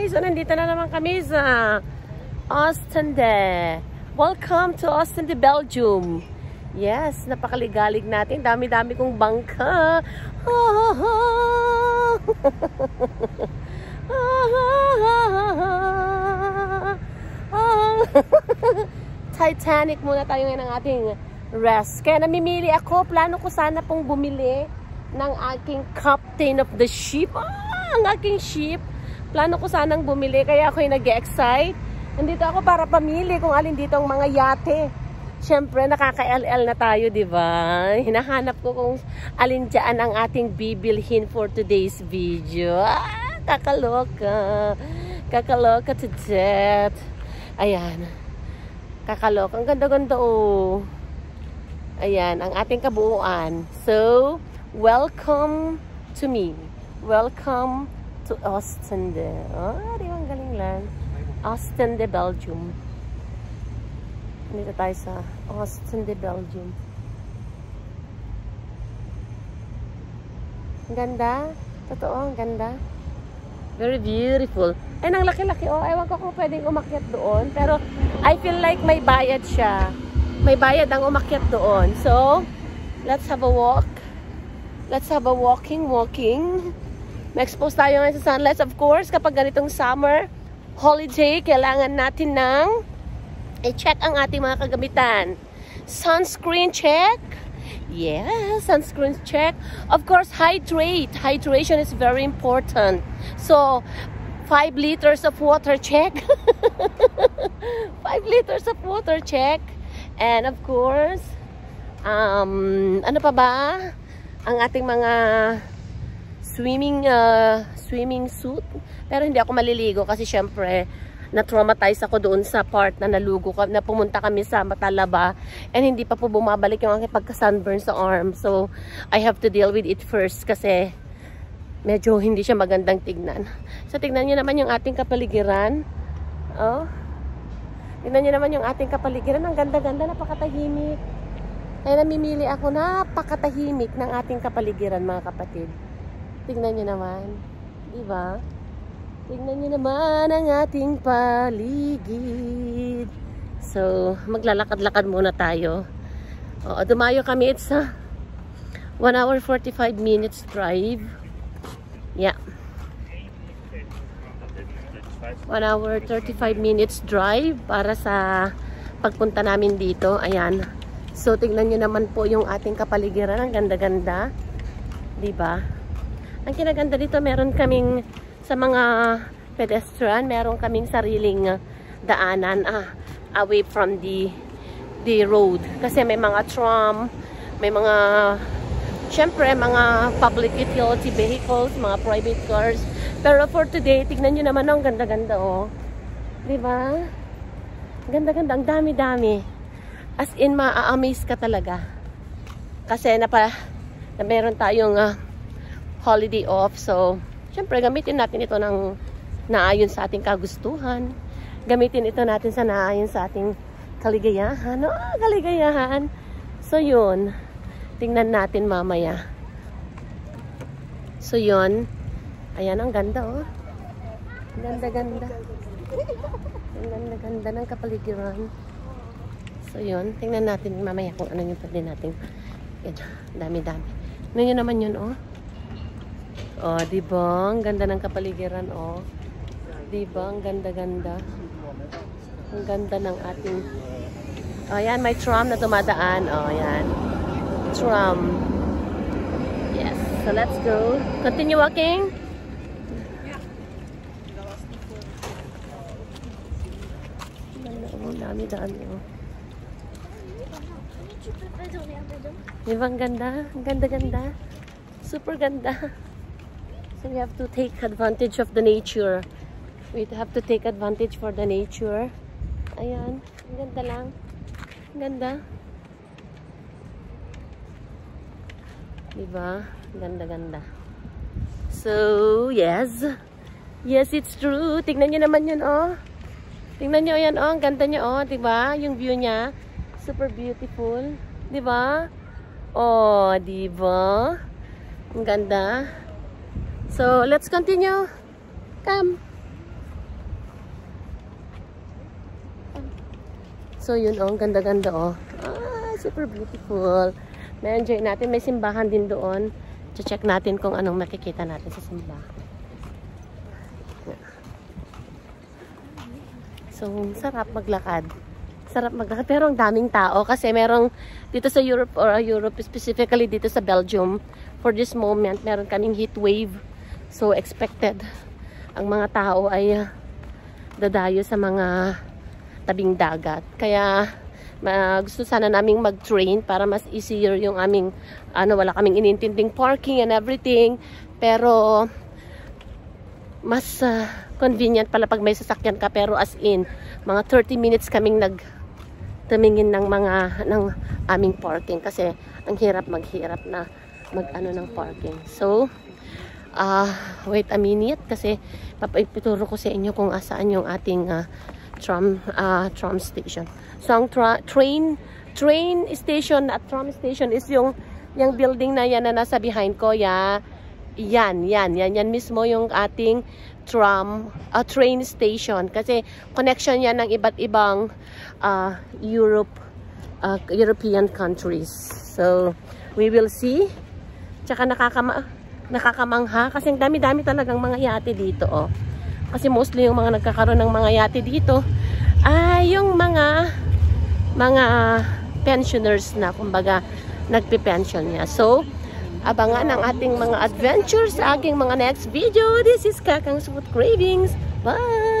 So, nandito na naman kami sa Oostende. Welcome to Oostende, Belgium. Yes, napakaligalig natin. Dami-dami kong bangka. Titanic muna tayo ngayon ng ating rest. Kaya namimili ako. Plano ko sana pong bumili ng aking captain of the ship. Ang aking ship. Plano ko sanang bumili. Kaya ako yung nag-excite. Nandito ako para pamili kung alin dito ang mga yate. Siyempre, nakaka-LL na tayo, di ba? Hinahanap ko kung alin dyan ang ating bibilhin for today's video. Kakaloka. Kakaloka to death. Ayan. Kakaloka. Ang ganda-ganda, oh. Ayan, ang ating kabuuan. So, welcome to me. Welcome to Oostende. Oh, di ba ang galing lang? Oostende, Belgium. Dito tayo sa Oostende, Belgium. Ang ganda. Totoo, ang ganda. Very beautiful. Ay, ang laki-laki. Oh, ewan ko kung pwedeng umakyat doon. Pero, I feel like may bayad siya. May bayad ang umakyat doon. So, let's have a walk. Let's have a walking. Ma-expose tayo ngayon sa sunlight. Of course, kapag ganitong summer holiday, kailangan natin ng i-check ang ating mga kagamitan. Sunscreen check. Yes, sunscreen check. Of course, hydrate. Hydration is very important. So, 5 liters of water check. 5 liters of water check. And of course, ano pa ba? Ang ating mga swimming suit. Pero hindi ako maliligo kasi syempre, na-traumatize ako doon sa part na nalugo ko, na pumunta kami sa Matalaba and hindi pa po bumabalik yung aking pagka-sunburn sa arm. So, I have to deal with it first kasi medyo hindi siya magandang tignan. So, tignan nyo naman yung ating kapaligiran. Oh. Tignan nyo naman yung ating kapaligiran. Ang ganda-ganda, napakatahimik. Kaya namimili ako, napakatahimik ng ating kapaligiran, mga kapatid. Tignan nyo naman. Diba? Tignan nyo naman ang ating paligid. So, maglalakad-lakad muna tayo. Oo, dumayo kami. It's 1 hour 45 minutes drive. Yeah. 1 hour 35 minutes drive para sa pagpunta namin dito. Ayan. So, tignan nyo naman po yung ating kapaligiran. Ang ganda-ganda. Diba? Ang kinaganda dito, meron kaming sa mga pedestrian, meron kaming sariling daanan away from the road. Kasi may mga tram, may mga, syempre, mga public utility vehicles, mga private cars. Pero for today, tignan nyo naman, ang ganda-ganda, oh. Diba? Ganda-ganda, ang dami-dami. As in, ma-amaze ka talaga. Kasi na meron tayong holiday off. So, syempre, gamitin natin ito ng naayon sa ating kagustuhan. Gamitin ito natin sa naayon sa ating kaligayahan. Oh, kaligayahan. So, yun. Tingnan natin mamaya. So, yun. Ayan, ang ganda, oh. Ganda-ganda. Ang ganda-ganda ng kapaligiran. So, yun. Tingnan natin mamaya kung ano yung pwede natin. Yan. Dami-dami. Ano yun naman yun, oh. Oh, diba? Ang ganda ng kapaligiran, oh. Diba? Ang ganda-ganda. Ang ganda ng ating... Oh, yan. May tram na dumadaan. Oh, yan. Tram. Yes. So, let's go. Continue walking. Dami-dami, oh. Diba? Ang ganda? Ang ganda-ganda. Super ganda. So we have to take advantage of the nature. We have to take advantage for the nature. Ayan. Ang ganda lang. Ang ganda. Diba? Ganda-ganda. So, yes. Yes, it's true. Tignan nyo naman yun, oh. Tignan nyo yan, oh. Ang ganda nyo, oh. Diba? Yung view niya. Super beautiful. Diba? Oh, diba? Ang ganda. So, let's continue. Come. So, yun oh, ganda-ganda oh. Ah, super beautiful. Na-enjoy natin. May simbahan din doon. Check natin kung anong makikita natin sa simbahan. So, sarap maglakad. Sarap maglakad. Pero ang daming tao kasi merong dito sa Europe or Europe specifically dito sa Belgium for this moment, meron kaming heat wave. So, expected ang mga tao ay dadayo sa mga tabing dagat. Kaya, gusto sana naming mag-train para mas easier yung aming, wala kaming inintinding parking and everything. Pero, mas convenient pala pag may sasakyan ka. Pero as in, mga 30 minutes kaming tumingin ng aming parking. Kasi, ang hirap maghirap na ng parking. So, wait a minute kasi papituro ko sa inyo kung asaan yung ating tram station. So, ang train station at tram station is yung building na yan na nasa behind ko. Yan mismo yung ating train station. Kasi connection yan ng iba't ibang European countries. So, we will see. Tsaka nakakamangha kasi ang dami-dami talagang mga yate dito oh. Kasi mostly yung mga nagkakaroon ng mga yate dito ay yung mga pensioners na kumbaga nagpe-pension niya. So, abangan ang ating mga adventures sa aking mga next video. This is Kakang's Food Cravings. Bye!